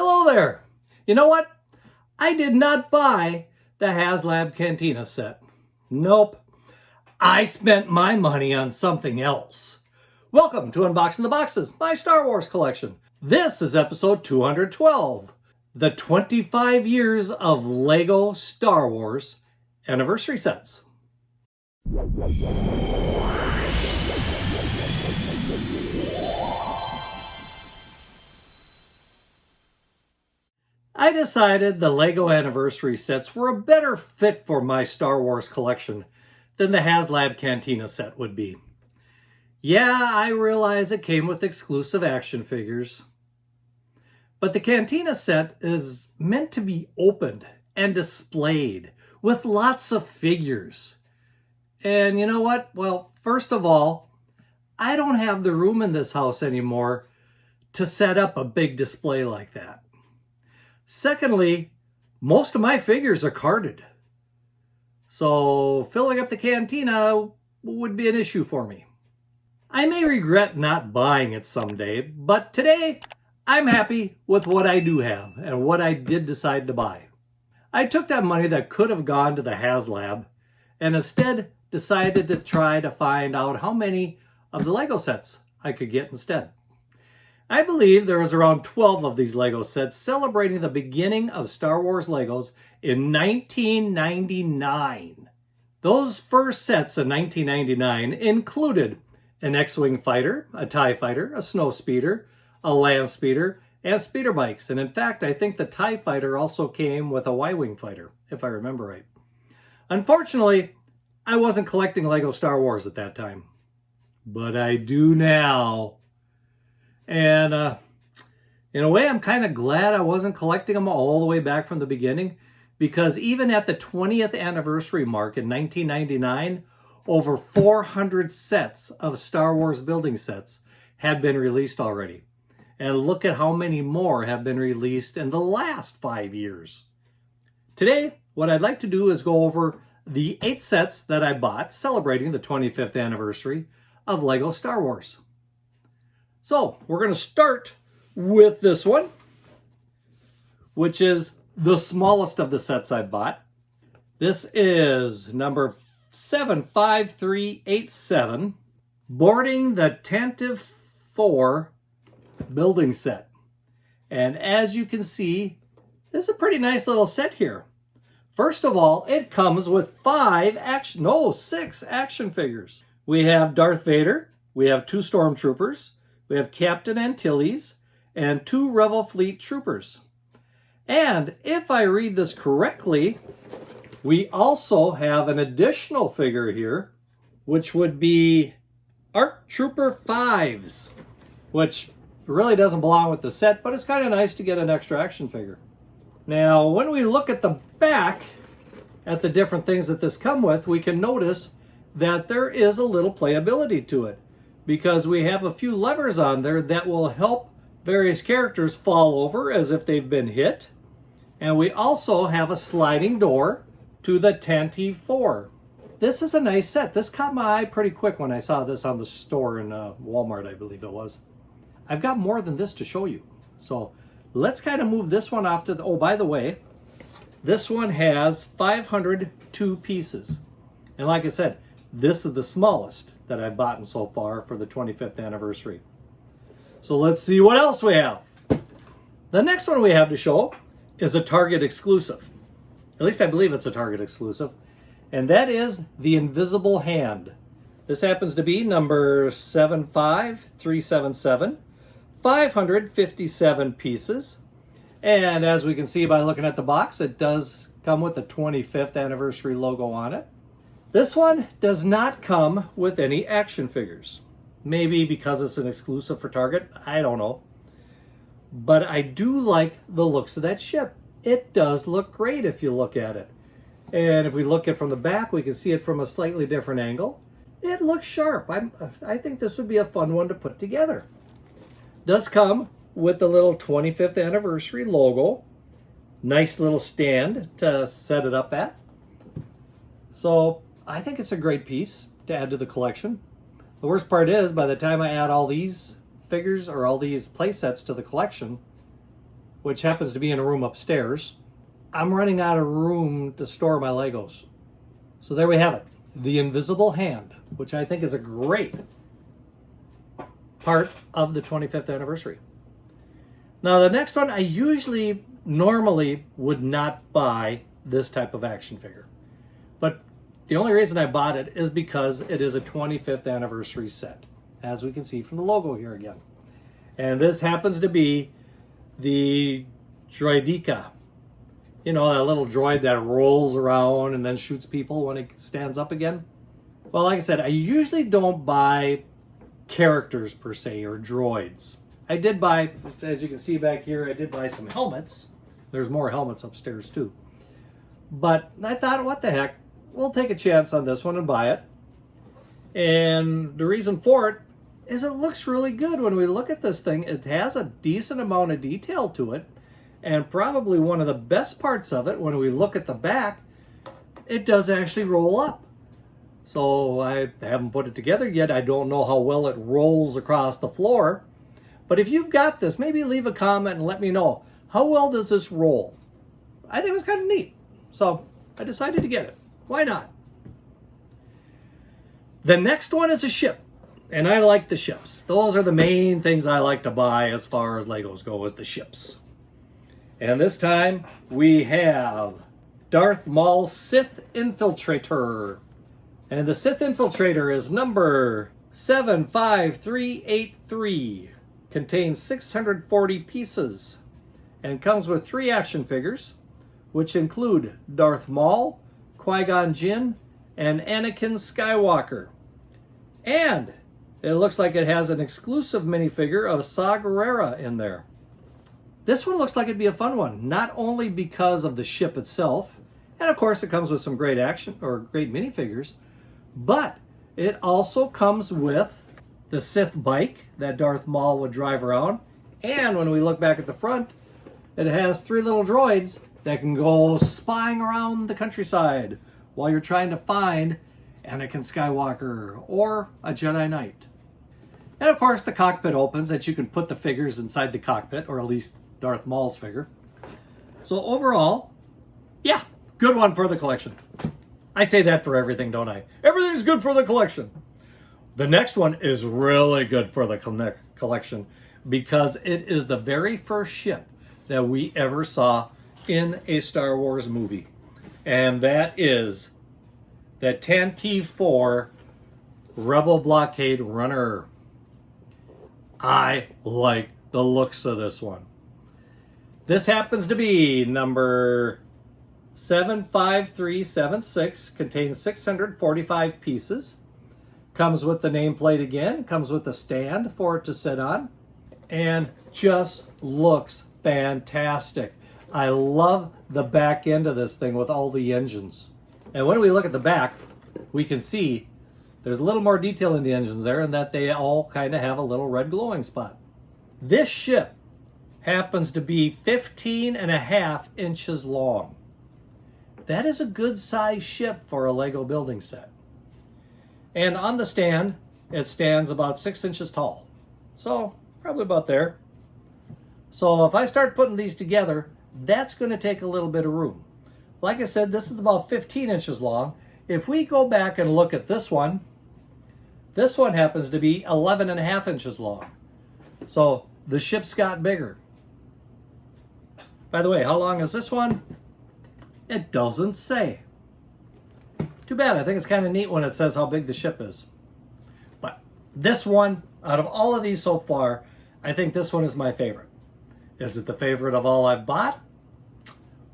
Hello there. You know what? I did not buy the HasLab Cantina set. Nope. I spent my money on something else. Welcome to Unboxing the Boxes, my Star Wars collection. This is episode 212, the 25 years of LEGO Star Wars anniversary sets. I decided the LEGO anniversary sets were a better fit for my Star Wars collection than the HasLab Cantina set would be. Yeah, I realize it came with exclusive action figures, but the Cantina set is meant to be opened and displayed with lots of figures. And you know what? Well, first of all, I don't have the room in this house anymore to set up a big display like that. Secondly, most of my figures are carded. So filling up the cantina would be an issue for me. I may regret not buying it someday, but today I'm happy with what I do have and what I did decide to buy. I took that money that could have gone to the HasLab and instead decided to try to find out how many of the LEGO sets I could get instead. I believe there was around 12 of these LEGO sets celebrating the beginning of Star Wars LEGOs in 1999. Those first sets in 1999 included an X-Wing fighter, a TIE fighter, a snow speeder, a land speeder, and speeder bikes. And in fact, I think the TIE fighter also came with a Y-Wing fighter, if I remember right. Unfortunately, I wasn't collecting LEGO Star Wars at that time, but I do now. And in a way, I'm kind of glad I wasn't collecting them all the way back from the beginning, because even at the 20th anniversary mark in 1999, over 400 sets of Star Wars building sets had been released already. And look at how many more have been released in the last 5 years. Today, what I'd like to do is go over the 8 sets that I bought celebrating the 25th anniversary of LEGO Star Wars. So we're going to start with this one, which is the smallest of the sets I bought. This is number 75387, boarding the Tantive IV building set. And as you can see, this is a pretty nice little set here. First of all, it comes with 6 action figures. We have Darth Vader, we have 2 stormtroopers, we have Captain Antilles, and 2 Rebel Fleet troopers. And if I read this correctly, we also have an additional figure here, which would be ARC Trooper 5s, which really doesn't belong with the set, but it's kind of nice to get an extra action figure. Now, when we look at the back, at the different things that this come with, we can notice that there is a little playability to it, because we have a few levers on there that will help various characters fall over as if they've been hit. And we also have a sliding door to the Tantive IV. This is a nice set. This caught my eye pretty quick when I saw this on the store in Walmart, I believe it was. I've got more than this to show you. So let's kind of move this one off to the, oh, by the way, this one has 502 pieces. And like I said, this is the smallest that I've bought so far for the 25th anniversary. So let's see what else we have. The next one we have to show is a Target exclusive. At least I believe it's a Target exclusive. And that is the Invisible Hand. This happens to be number 75377, 557 pieces. And as we can see by looking at the box, it does come with the 25th anniversary logo on it. This one does not come with any action figures. Maybe because it's an exclusive for Target, I don't know. But I do like the looks of that ship. It does look great if you look at it. And if we look at it from the back, we can see it from a slightly different angle. It looks sharp. I think this would be a fun one to put together. Does come with the little 25th anniversary logo. Nice little stand to set it up at. So I think it's a great piece to add to the collection. The worst part is, by the time I add all these figures or all these play sets to the collection, which happens to be in a room upstairs, I'm running out of room to store my Legos. So there we have it. The Invisible Hand, which I think is a great part of the 25th anniversary. Now the next one, I normally would not buy this type of action figure. But the only reason I bought it is because it is a 25th anniversary set, as we can see from the logo here again. And this happens to be the Droideka. You know, that little droid that rolls around and then shoots people when it stands up again. Well, like I said, I usually don't buy characters per se, or droids. I did buy, as you can see back here, I did buy some helmets. There's more helmets upstairs too. But I thought, what the heck, we'll take a chance on this one and buy it. And the reason for it is it looks really good when we look at this thing. It has a decent amount of detail to it. And probably one of the best parts of it, when we look at the back, it does actually roll up. So I haven't put it together yet. I don't know how well it rolls across the floor. But if you've got this, maybe leave a comment and let me know. How well does this roll? I think it was kind of neat. So I decided to get it. Why not? The next one is a ship. And I like the ships. Those are the main things I like to buy as far as Legos go, is the ships. And this time we have Darth Maul Sith Infiltrator. And the Sith Infiltrator is number 75383. Contains 640 pieces. And comes with 3 action figures, which include Darth Maul, Qui-Gon Jinn, and Anakin Skywalker. And it looks like it has an exclusive minifigure of Saw Gerrera in there. This one looks like it'd be a fun one, not only because of the ship itself, and of course it comes with some great action or great minifigures, but it also comes with the Sith bike that Darth Maul would drive around. And when we look back at the front, it has 3 little droids that can go spying around the countryside while you're trying to find Anakin Skywalker or a Jedi Knight. And of course the cockpit opens, that you can put the figures inside the cockpit, or at least Darth Maul's figure. So overall, yeah, good one for the collection. I say that for everything, don't I? Everything's good for the collection. The next one is really good for the collection because it is the very first ship that we ever saw in a Star Wars movie. And that is the Tantive IV Rebel Blockade Runner. I like the looks of this one. This happens to be number 75376, contains 645 pieces. Comes with the nameplate again, comes with a stand for it to sit on, and just looks fantastic. I love the back end of this thing with all the engines. And when we look at the back, we can see there's a little more detail in the engines there, and that they all kind of have a little red glowing spot. This ship happens to be 15.5 inches long. That is a good size ship for a Lego building set. And on the stand, it stands about 6 inches tall. So probably about there. So if I start putting these together, that's going to take a little bit of room. Like I said, this is about 15 inches long. If we go back and look at this one happens to be 11.5 inches long. So the ship's got bigger. By the way, how long is this one? It doesn't say. Too bad. I think it's kind of neat when it says how big the ship is. But this one, out of all of these so far, I think this one is my favorite. Is it the favorite of all I've bought?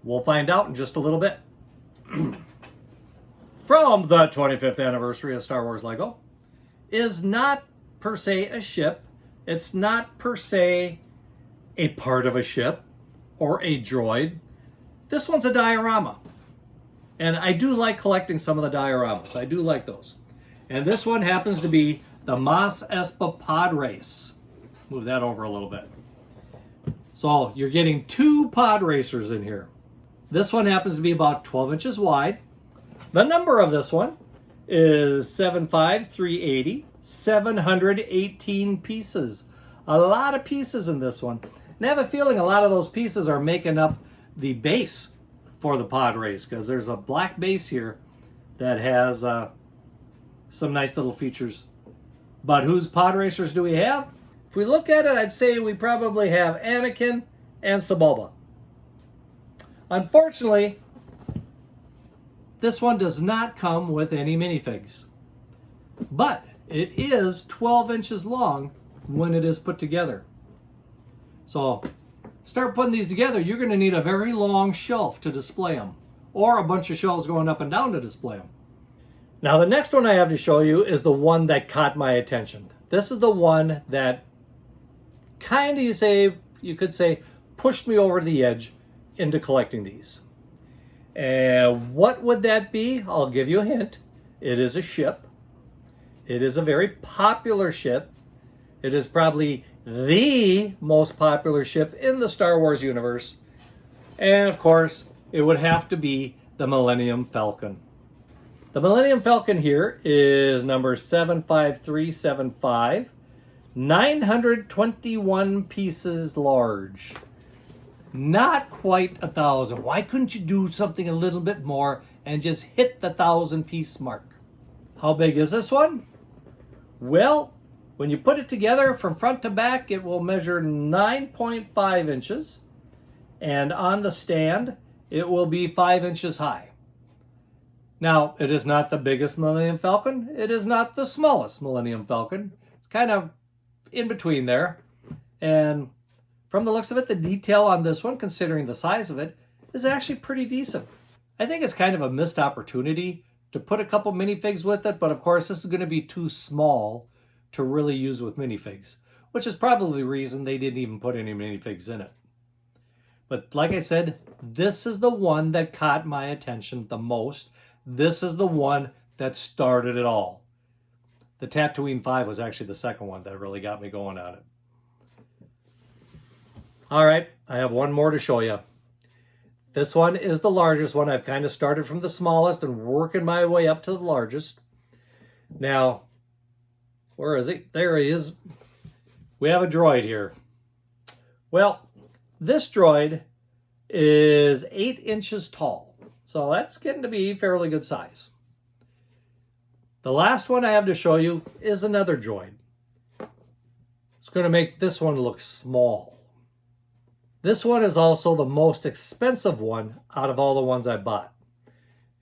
We'll find out in just a little bit. From the 25th anniversary of Star Wars Lego is not per se a ship. It's not per se a part of a ship or a droid. This one's a diorama. And I do like collecting some of the dioramas. I do like those. And this one happens to be the Mos Espa Podrace. Move that over a little bit. So you're getting 2 pod racers in here. This one happens to be about 12 inches wide. The number of this one is 75380, 718 pieces. A lot of pieces in this one. And I have a feeling a lot of those pieces are making up the base for the pod race, because there's a black base here that has some nice little features. But whose pod racers do we have? If we look at it, I'd say we probably have Anakin and Sebulba. Unfortunately, this one does not come with any minifigs. But it is 12 inches long when it is put together. So start putting these together, you're going to need a very long shelf to display them, or a bunch of shelves going up and down to display them. Now the next one I have to show you is the one that caught my attention. This is the one that kind of, you could say, pushed me over the edge into collecting these. And what would that be? I'll give you a hint. It is a ship. It is a very popular ship. It is probably the most popular ship in the Star Wars universe. And of course, it would have to be the Millennium Falcon. The Millennium Falcon here is number 75375, 921 pieces large. Not quite 1,000. Why couldn't you do something a little bit more and just hit the 1,000-piece mark? How big is this one? Well, when you put it together from front to back, it will measure 9.5 inches. And on the stand, it will be 5 inches high. Now, it is not the biggest Millennium Falcon. It is not the smallest Millennium Falcon. It's kind of in between there. And from the looks of it, the detail on this one, considering the size of it, is actually pretty decent. I think it's kind of a missed opportunity to put a couple minifigs with it, but of course this is going to be too small to really use with minifigs, which is probably the reason they didn't even put any minifigs in it. But like I said, this is the one that caught my attention the most. This is the one that started it all. The Tatooine 5 was actually the second one that really got me going on it. All right, I have one more to show you. This one is the largest one. I've kind of started from the smallest and working my way up to the largest. Now, where is he? There he is. We have a droid here. Well, this droid is 8 inches tall. So that's getting to be fairly good size. The last one I have to show you is another droid. It's going to make this one look small. This one is also the most expensive one out of all the ones I bought.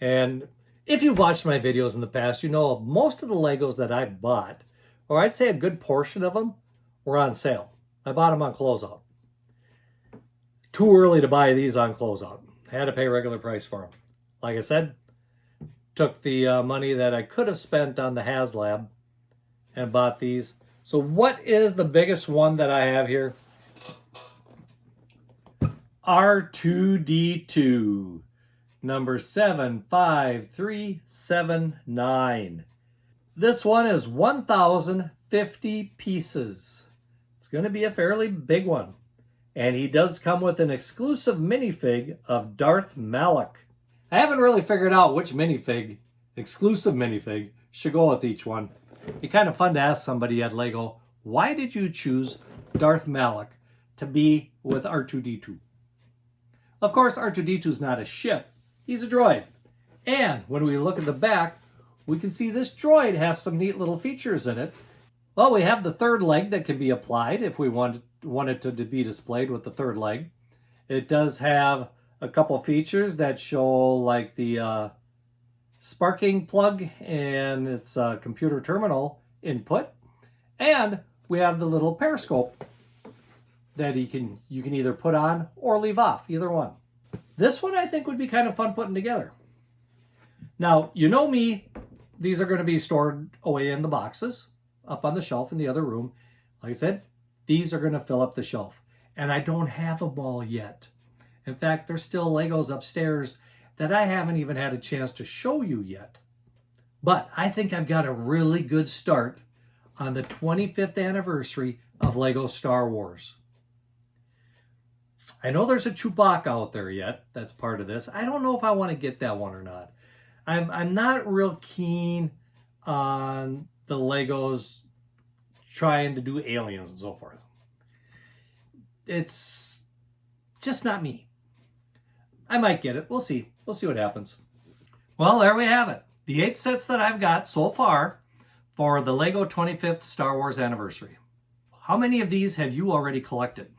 And if you've watched my videos in the past, you know most of the Legos that I've bought, or I'd say a good portion of them, were on sale. I bought them on closeout. Too early to buy these on closeout. I had to pay regular price for them. Like I said, took the money that I could have spent on the HasLab and bought these. So what is the biggest one that I have here? R2-D2, number 75379. This one is 1,050 pieces. It's going to be a fairly big one. And he does come with an exclusive minifig of Darth Malak. I haven't really figured out which exclusive minifig, should go with each one. It'd be kind of fun to ask somebody at Lego, why did you choose Darth Malak to be with R2-D2? Of course, R2-D2 is not a ship. He's a droid. And when we look at the back, we can see this droid has some neat little features in it. Well, we have the third leg that can be applied if we want it to be displayed with the third leg. It does have a couple features that show like the sparking plug and its computer terminal input. And we have the little periscope that you can either put on or leave off, either one. This one I think would be kind of fun putting together. Now, you know me, these are going to be stored away in the boxes, up on the shelf in the other room. Like I said, these are going to fill up the shelf. And I don't have them all yet. In fact, there's still Legos upstairs that I haven't even had a chance to show you yet. But I think I've got a really good start on the 25th anniversary of Lego Star Wars. I know there's a Chewbacca out there yet that's part of this. I don't know if I want to get that one or not. I'm not real keen on the Legos trying to do aliens and so forth. it's just not me. I might get it. We'll see. We'll see what happens. Well, there we have it. The 8 sets that I've got so far for the LEGO 25th Star Wars anniversary. How many of these have you already collected?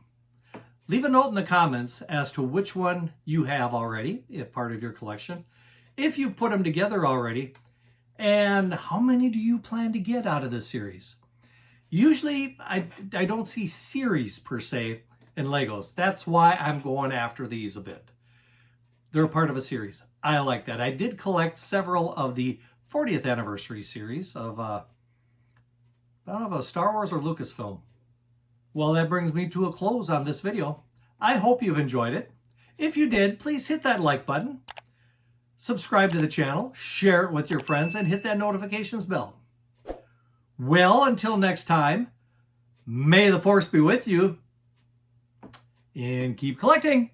Leave a note in the comments as to which one you have already, if part of your collection, if you've put them together already, and how many do you plan to get out of this series? Usually, I don't see series per se in Legos. That's why I'm going after these a bit. They're a part of a series. I like that. I did collect several of the 40th anniversary series of, I don't know if a Star Wars or Lucasfilm. Well, that brings me to a close on this video. I hope you've enjoyed it. If you did, please hit that like button, subscribe to the channel, share it with your friends, and hit that notifications bell. Well, until next time, may the Force be with you, and keep collecting.